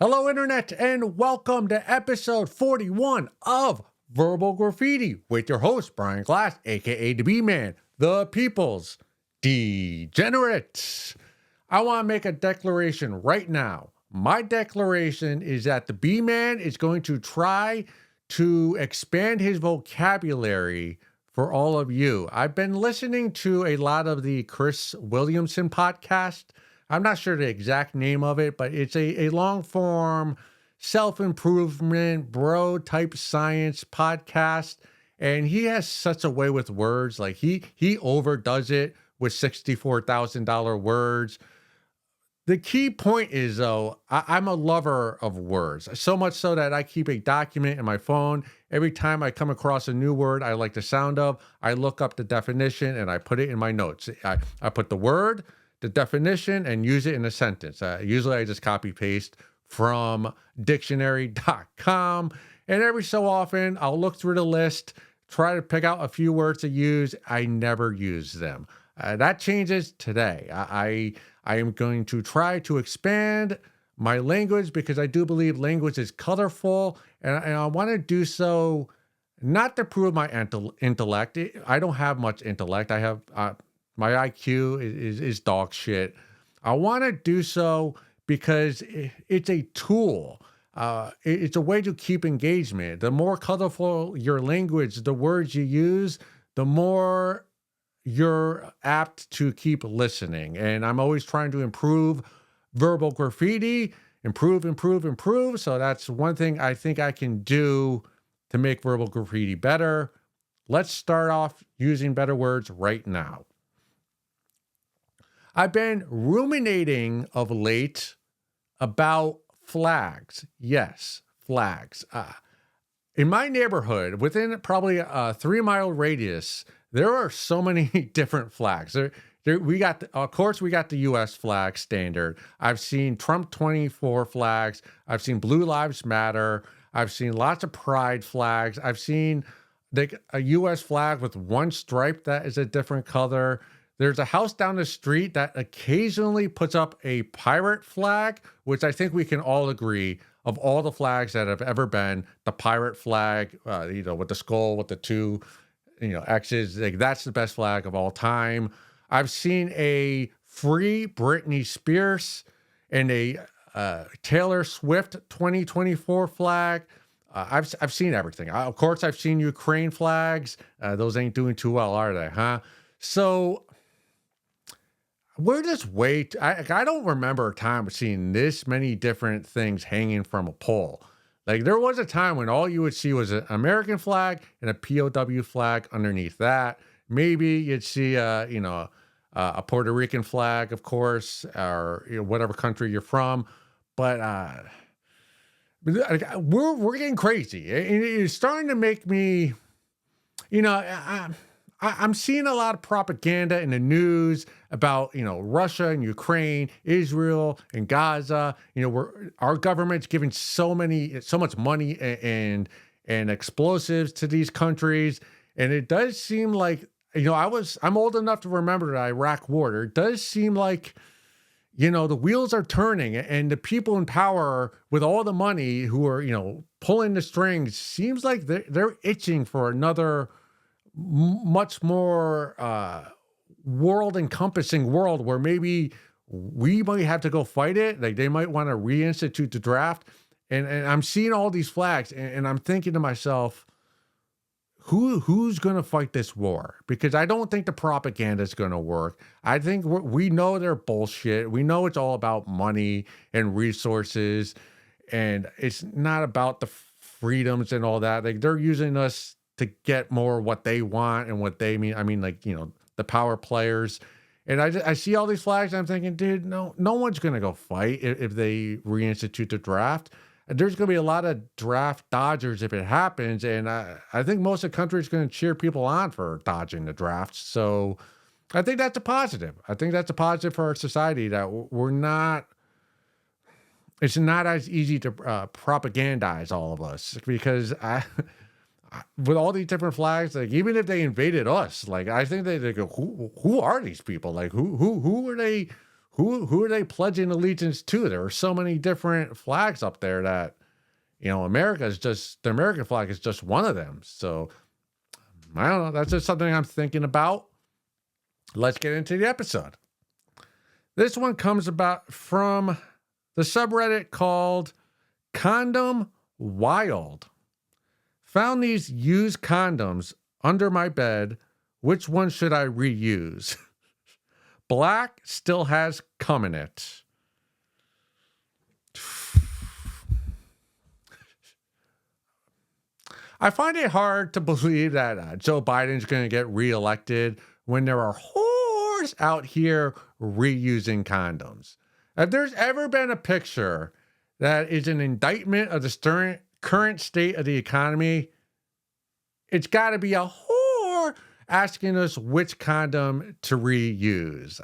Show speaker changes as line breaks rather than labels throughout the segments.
Hello, Internet, and welcome to episode 41 of Verbal Graffiti with your host, Brian Glass, aka the B-Man, the People's Degenerate. I want to make a declaration right now. My declaration is that the B-Man is going to try to expand his vocabulary for all of you. I've been listening to a lot of the Chris Williamson podcast. I'm not sure the exact name of it, but it's a long form self-improvement bro type science podcast. And he has such a way with words. Like he overdoes it with $64,000 words. The key point is, though, I'm a lover of words, so much so that I keep a document in my phone. Every time I come across a new word I like the sound of, I look up the definition and I put it in my notes. I put the word, the definition, and use it in a sentence. Usually I just copy paste from dictionary.com. And every so often I'll look through the list, try to pick out a few words to use. I never use them. That changes today. I am going to try to expand my language because I do believe language is colorful, and I want to do so not to prove my intellect. I don't have much intellect. I have my IQ is dog shit. I want to do so because it's a tool. It's a way to keep engagement. The more colorful your language, the words you use, the more you're apt to keep listening. And I'm always trying to improve verbal graffiti, improve. So that's one thing I think I can do to make verbal graffiti better. Let's start off using better words right now. I've been ruminating of late about flags. Yes, flags. In my neighborhood, within probably a 3-mile radius, there are so many different flags. We got the U.S. flag standard. I've seen Trump 24 flags. I've seen Blue Lives Matter. I've seen lots of pride flags. I've seen a U.S. flag with one stripe that is a different color. There's a house down the street that occasionally puts up a pirate flag, which I think we can all agree of all the flags that have ever been, the pirate flag, with the skull, with the two, X's, like that's the best flag of all time. I've seen a Free Britney Spears and a Taylor Swift 2024 flag. I've seen everything. Of course, I've seen Ukraine flags. Those ain't doing too well, are they? Huh? So we're just I don't remember a time of seeing this many different things hanging from a pole. Like there was a time when all you would see was an American flag and a POW flag underneath that. Maybe you'd see a Puerto Rican flag, of course, or whatever country you're from. But we're getting crazy. It's starting to make me, I'm seeing a lot of propaganda in the news about, Russia and Ukraine, Israel and Gaza. Our government's giving so much money and explosives to these countries. And it does seem like, I'm old enough to remember the Iraq war. It does seem like, the wheels are turning and the people in power with all the money who are, pulling the strings, seems like they're itching for another much more world-encompassing world where maybe we might have to go fight it. Like they might want to reinstitute the draft. And I'm seeing all these flags and I'm thinking to myself, who's going to fight this war? Because I don't think the propaganda is going to work. I think we know they're bullshit. We know it's all about money and resources. And it's not about the freedoms and all that. Like they're using us to get more what they want and what they mean. I mean, the power players. And I see all these flags and I'm thinking, dude, no one's going to go fight if they reinstitute the draft. There's going to be a lot of draft dodgers if it happens. And I think most of the country is going to cheer people on for dodging the drafts. So I think that's a positive. I think that's a positive for our society that it's not as easy to propagandize all of us because with all these different flags, like even if they invaded us, like I think they go, who are these people? Like who are they? who are they pledging allegiance to? There are so many different flags up there that, America is just, the American flag is just one of them. So I don't know. That's just something I'm thinking about. Let's get into the episode. This one comes about from the subreddit called Condom Wild. Found these used condoms under my bed. Which one should I reuse? Black still has cum in it. I find it hard to believe that Joe Biden's going to get reelected when there are whores out here reusing condoms. If there's ever been a picture that is an indictment of the current state of the economy, it's got to be a whore asking us which condom to reuse.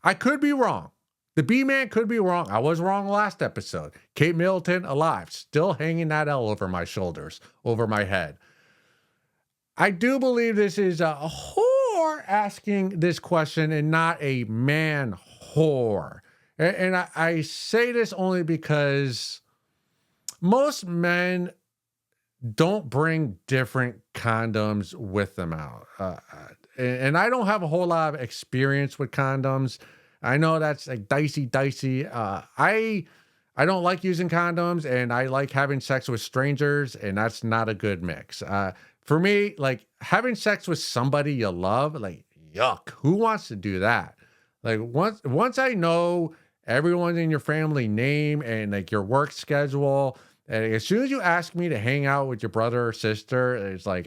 I could be wrong. The B-Man could be wrong. I was wrong last episode. Kate Middleton alive, still hanging that L over my shoulders, over my head. I do believe this is a whore asking this question and not a man whore. And I say this only because most men don't bring different condoms with them out. And I don't have a whole lot of experience with condoms. I know that's like dicey. I don't like using condoms, and I like having sex with strangers, and that's not a good mix. For me, like having sex with somebody you love, like yuck. Who wants to do that? Like once I know everyone in your family name and like your work schedule, and as soon as you ask me to hang out with your brother or sister, it's like,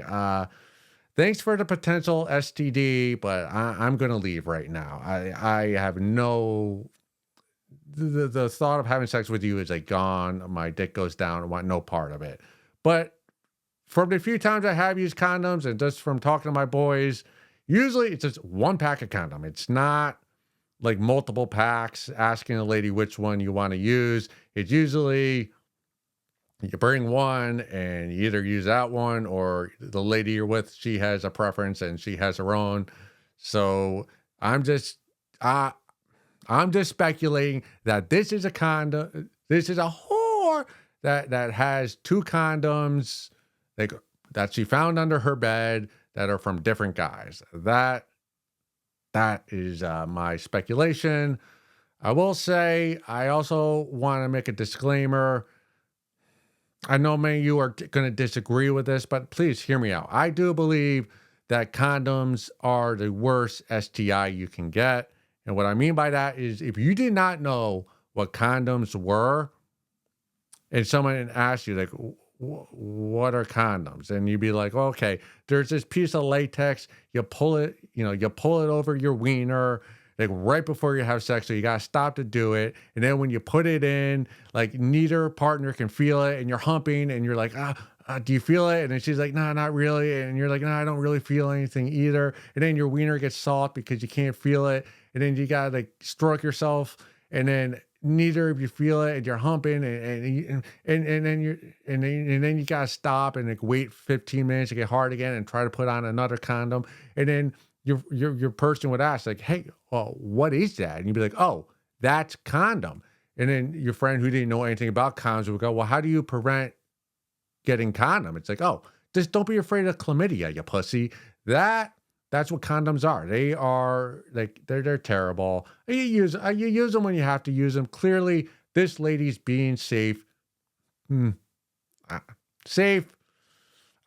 thanks for the potential STD, but I'm going to leave right now. I have no, the thought of having sex with you is like gone. My dick goes down. I want no part of it. But from the few times I have used condoms and just from talking to my boys, usually it's just one pack of condom. It's not like multiple packs asking a lady which one you want to use. It's usually you bring one and you either use that one or the lady you're with, she has a preference and she has her own. So I'm just speculating that this is a condom. This is a whore that has two condoms that she found under her bed that are from different guys. That is my speculation. I will say, I also want to make a disclaimer. I know many of you are going to disagree with this, but please hear me out. I do believe that condoms are the worst STI you can get. And what I mean by that is if you did not know what condoms were and someone asked you, like, what are condoms? And you'd be like, well, okay, there's this piece of latex. You pull it over your wiener like right before you have sex. So you got to stop to do it. And then when you put it in, like neither partner can feel it and you're humping and you're like, do you feel it? And then she's like, no, not really. And you're like, no, I don't really feel anything either. And then your wiener gets soft because you can't feel it. And then you got to like stroke yourself. And then neither of you feel it and you're humping and then you got to stop and like wait 15 minutes to get hard again and try to put on another condom. And then your person would ask like, hey, well, what is that? And you'd be like, oh, that's condom. And then your friend who didn't know anything about condoms would go, well, how do you prevent getting condom? It's like, oh, just don't be afraid of chlamydia, you pussy. That's what condoms are. They are like, they're terrible. You use them when you have to use them. Clearly, this lady's being safe. Safe.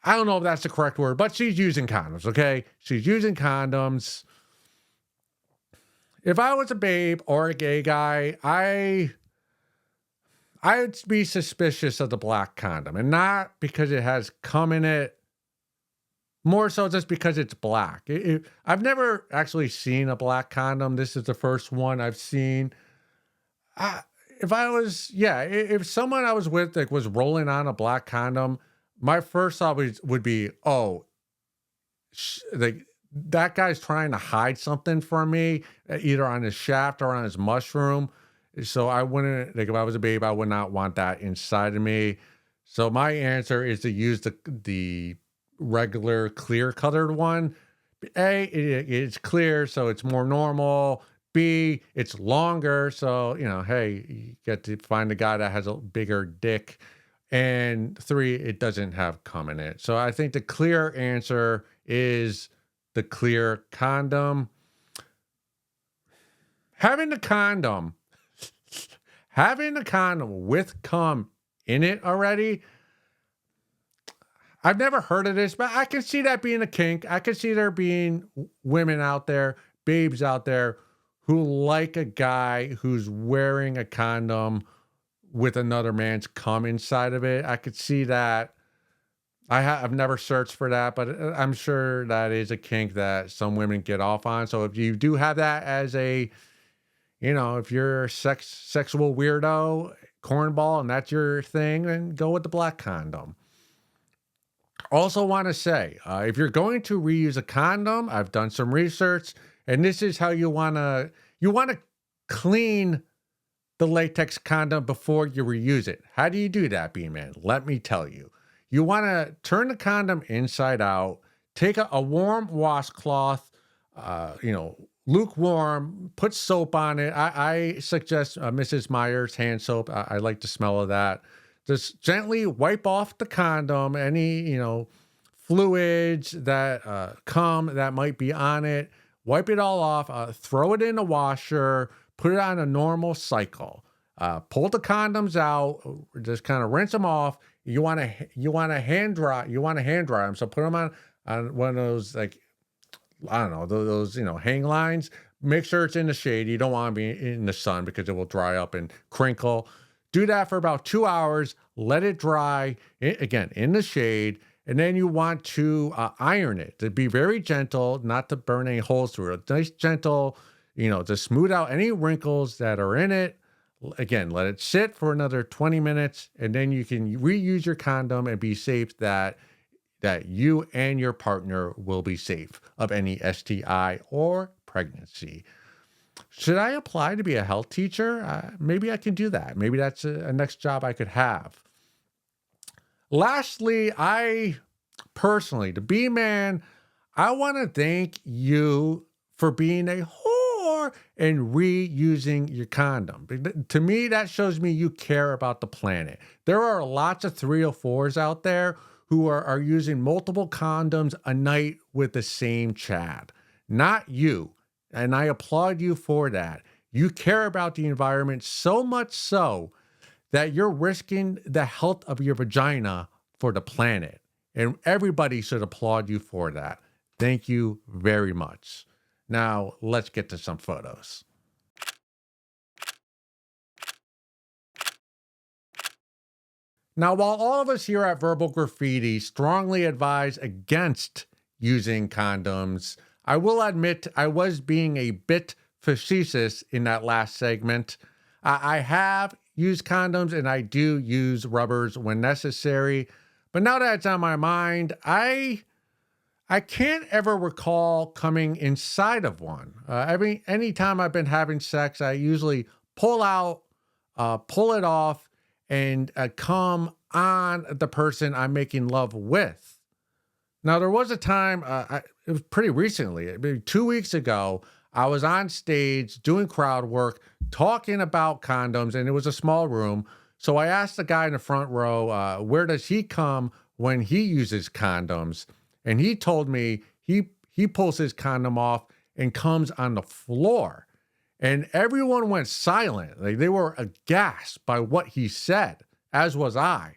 I don't know if that's the correct word, but she's using condoms, okay? She's using condoms. If I was a babe or a gay guy, I'd be suspicious of the black condom. And not because it has cum in it, more so just because it's black. I've never actually seen a black condom. This is the first one I've seen. If someone I was with like was rolling on a black condom, my first thought would be, oh, like that guy's trying to hide something from me, either on his shaft or on his mushroom. So I wouldn't, like if I was a babe, I would not want that inside of me. So my answer is to use the regular clear colored one. A, it's clear, so it's more normal. B, it's longer. So, hey, you get to find a guy that has a bigger dick. And 3, it doesn't have cum in it. So I think the clear answer is the clear condom. Having the condom, having the condom with cum in it already, I've never heard of this, but I can see that being a kink. I can see there being women out there, babes out there who like a guy who's wearing a condom with another man's cum inside of it. I could see that. I've never searched for that, but I'm sure that is a kink that some women get off on. So if you do have that as a, if you're a sexual weirdo, cornball, and that's your thing, then go with the black condom. Also want to say, if you're going to reuse a condom, I've done some research, and this is how you want to clean the latex condom before you reuse it. How do you do that, B-Man? Let me tell you. You want to turn the condom inside out, take a warm washcloth, lukewarm, put soap on it. I suggest Mrs. Meyer's hand soap. I like the smell of that. Just gently wipe off the condom, any, fluids that cum that might be on it. Wipe it all off, throw it in the washer, put it on a normal cycle. Pull the condoms out, just kind of rinse them off. You want to hand dry them. So put them on one of those, like, I don't know, those hang lines. Make sure it's in the shade. You don't want to be in the sun because it will dry up and crinkle. Do that for about 2 hours. Let it dry, again, in the shade. And then you want to iron it, to be very gentle, not to burn any holes through it. Nice, gentle, to smooth out any wrinkles that are in it. Again, let it sit for another 20 minutes, and then you can reuse your condom and be safe that you and your partner will be safe of any STI or pregnancy. Should I apply to be a health teacher? Maybe I can do that. Maybe that's a next job I could have. Lastly, the B-Man, I want to thank you for being a whore and reusing your condom. To me, that shows me you care about the planet. There are lots of 304s out there who are using multiple condoms a night with the same Chad. Not you. And I applaud you for that. You care about the environment so much so that you're risking the health of your vagina for the planet. And everybody should applaud you for that. Thank you very much. Now, let's get to some photos. Now, while all of us here at Verbal Graffiti strongly advise against using condoms, I will admit I was being a bit facetious in that last segment. I have used condoms and I do use rubbers when necessary. But now that it's on my mind, I can't ever recall coming inside of one. Anytime I've been having sex, I usually pull it off, and come on the person I'm making love with. Now, there was a time, it was pretty recently, maybe 2 weeks ago, I was on stage doing crowd work, talking about condoms, and it was a small room. So I asked the guy in the front row, where does he come when he uses condoms? And he told me he pulls his condom off and comes on the floor. And everyone went silent. Like, they were aghast by what he said, as was I.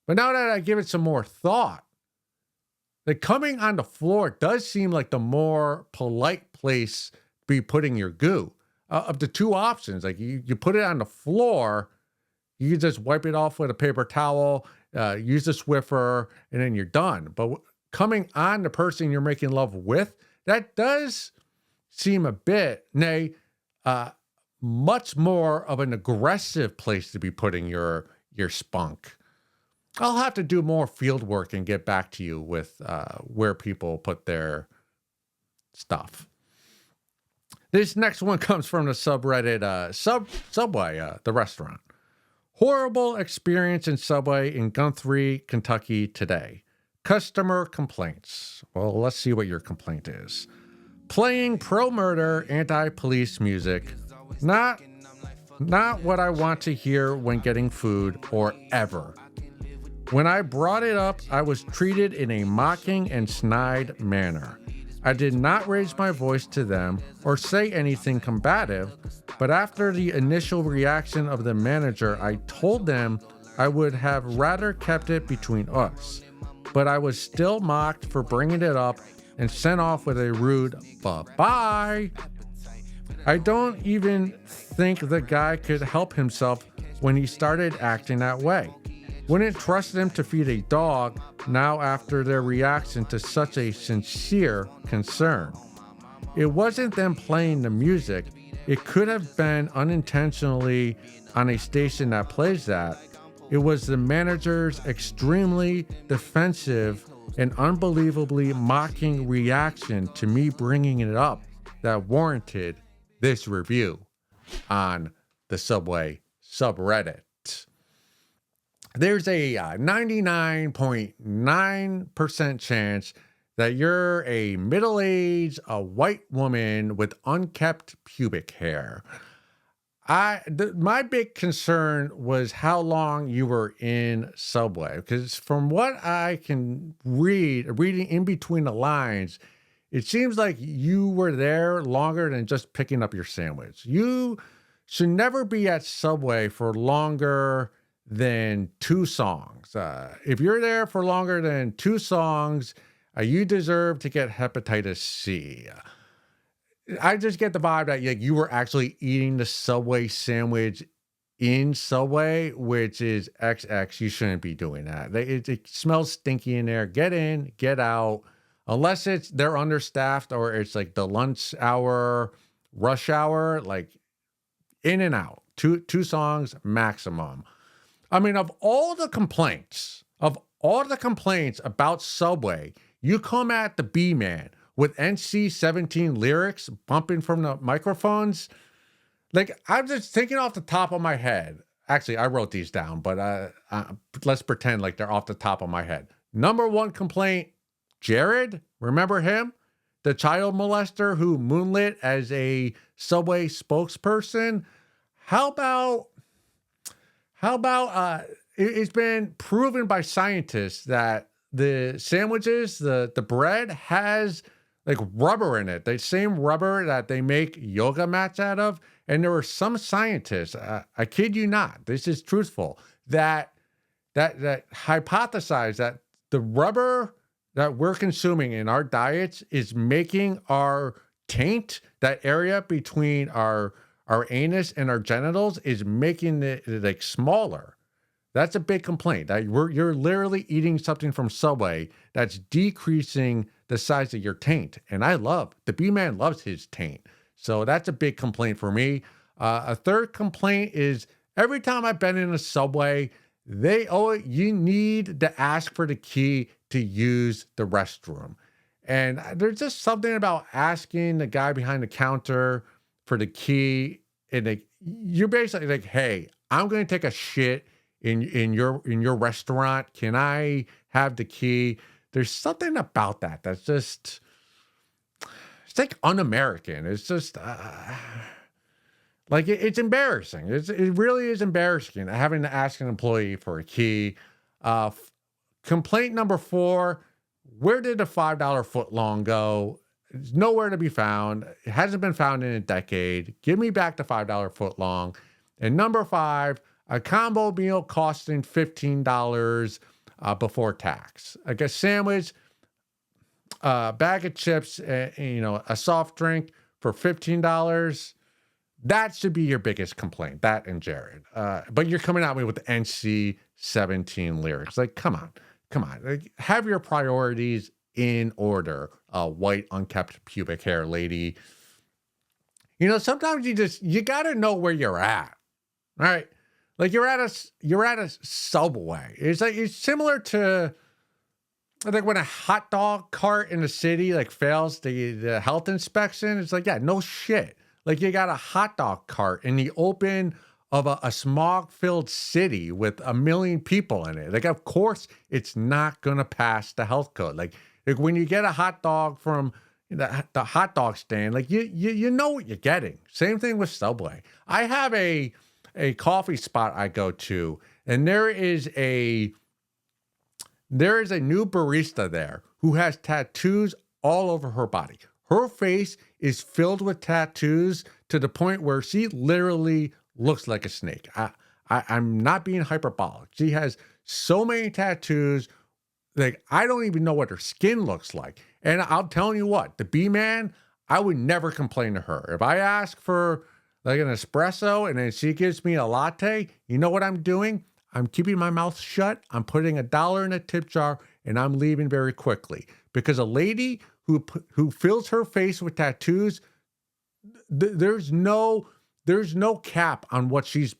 But now that I give it some more thought, like, coming on the floor does seem like the more polite place to be putting your goo. Of the two options, like, you put it on the floor, you can just wipe it off with a paper towel, use the Swiffer, and then you're done. But coming on the person you're making love with, that does seem a bit, much more of an aggressive place to be putting your spunk. I'll have to do more field work and get back to you with where people put their stuff. This next one comes from the subreddit Subway, the restaurant. Horrible experience in Subway in Guthrie, Kentucky today. Customer complaints. Well, let's see what your complaint is. playing pro-murder, anti-police music. Not not what I want to hear when getting food or ever. When I brought it up, I was treated in a mocking and snide manner. I did not raise my voice to them or say anything combative, but after the initial reaction of the manager, I told them I would have rather kept it between us. But I was still mocked for bringing it up and sent off with a rude bye-bye. I don't even think the guy could help himself when he started acting that way. Wouldn't trust them to feed a dog now after their reaction to such a sincere concern. It wasn't them playing the music. It could have been unintentionally on a station that plays that. It was the manager's extremely defensive and unbelievably mocking reaction to me bringing it up that warranted this review on the Subway subreddit. There's a 99.9% chance that you're a middle-aged white woman with unkept pubic hair. My big concern was how long you were in Subway, because from what I can reading in between the lines, it seems like you were there longer than just picking up your sandwich. You should never be at Subway for longer than 2 songs. If you're there for longer than 2 songs, you deserve to get hepatitis C. I just get the vibe that you were actually eating the Subway sandwich in Subway, which is XX. You shouldn't be doing that. It smells stinky in there. Get in, get out. Unless they're understaffed or it's like the lunch hour, rush hour, like in and out. Two songs maximum. I mean, of all the complaints about Subway, you come at the B-Man with NC-17 lyrics bumping from the microphones. Like, I'm just thinking off the top of my head. Actually, I wrote these down, but let's pretend like they're off the top of my head. Number 1 complaint, Jared, remember him? The child molester who moonlit as a Subway spokesperson? How about it's been proven by scientists that the sandwiches, the bread has like rubber in it, the same rubber that they make yoga mats out of. And there were some scientists, I kid you not, this is truthful, that hypothesized that the rubber that we're consuming in our diets is making our taint, that area between our anus and our genitals, is making it like smaller. That's a big complaint. That you're literally eating something from Subway that's decreasing the size of your taint. And the B-Man loves his taint. So that's a big complaint for me. A third complaint is every time I've been in a Subway, you need to ask for the key to use the restroom. And there's just something about asking the guy behind the counter for the key. And you're basically like, hey, I'm going to take a shit in your restaurant. Can I have the key? There's something about that that's just, it's like un-American. It's just like it's embarrassing. It really is embarrassing having to ask an employee for a key. Complaint number 4, where did the $5 footlong go? It's nowhere to be found. It hasn't been found in a decade. Give me back the $5 footlong. And number 5, a combo meal costing $15 before tax. Like a sandwich, a bag of chips, a soft drink for $15. That should be your biggest complaint, that and Jared. But you're coming at me with the NC-17 lyrics. Like, come on. Like, have your priorities in order, white, unkept pubic hair lady. Sometimes you got to know where you're at. All right. Like you're at a Subway. It's similar to like when a hot dog cart in the city like fails the health inspection. It's like, yeah, no shit. Like you got a hot dog cart in the open of a smog-filled city with 1 million people in it. Like, of course, it's not gonna pass the health code. Like when you get a hot dog from the hot dog stand, like you know what you're getting. Same thing with Subway. I have a coffee spot I go to, and there is a new barista there who has tattoos all over her body. Her face is filled with tattoos to the point where she literally looks like a snake. I'm not being hyperbolic. She has so many tattoos, like I don't even know what her skin looks like. And I'm telling you what, the B man, I would never complain to her. If I ask for like an espresso and then she gives me a latte, you know what I'm doing? I'm keeping my mouth shut. I'm putting $1 in a tip jar and I'm leaving very quickly because a lady who fills her face with tattoos, there's no cap on what she's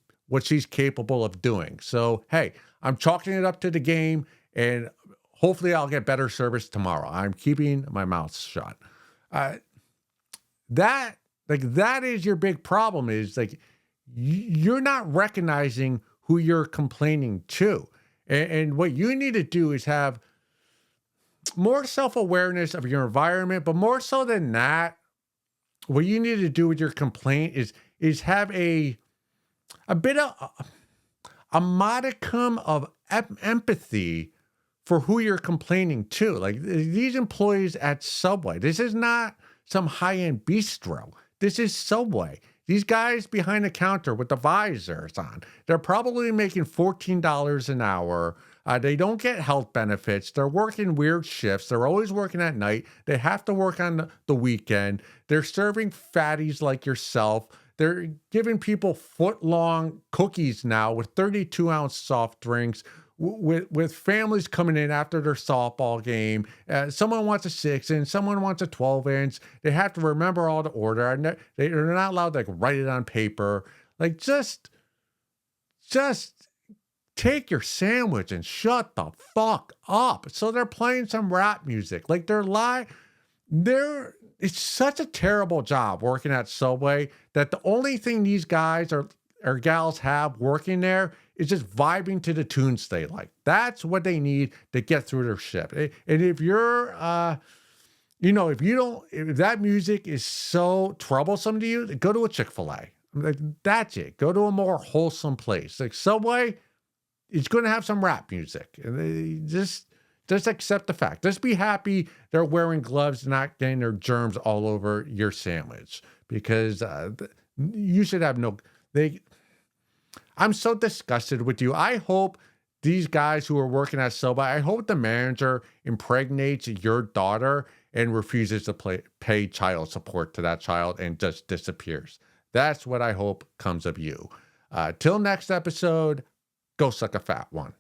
capable of doing. So hey, I'm chalking it up to the game, and hopefully I'll get better service tomorrow. I'm keeping my mouth shut. That is your big problem, is like you're not recognizing who you're complaining to. And what you need to do is have more self-awareness of your environment, but more so than that, what you need to do with your complaint is have a bit of a modicum of empathy for who you're complaining to. Like these employees at Subway, this is not some high-end bistro. This is Subway. These guys behind the counter with the visors on, they're probably making $14 an hour. They don't get health benefits. They're working weird shifts. They're always working at night. They have to work on the weekend. They're serving fatties like yourself. They're giving people foot-long cookies now with 32-ounce soft drinks, with families coming in after their softball game. Someone wants a 6-inch, someone wants a 12-inch. They have to remember all the order. And they're not allowed to like write it on paper. Like just take your sandwich and shut the fuck up. So they're playing some rap music. Like it's such a terrible job working at Subway that the only thing these guys or gals have working there is just vibing to the tunes they like. That's what they need to get through their shift. And if you're, if that music is so troublesome to you, go to a Chick-fil-A. Like, that's it. Go to a more wholesome place. Like Subway, it's going to have some rap music. And they just accept the fact. Just be happy they're wearing gloves, not getting their germs all over your sandwich. Because you should have I'm so disgusted with you. I hope these guys who are working at Subway, I hope the manager impregnates your daughter and refuses to pay child support to that child and just disappears. That's what I hope comes of you. Till next episode, go suck a fat one.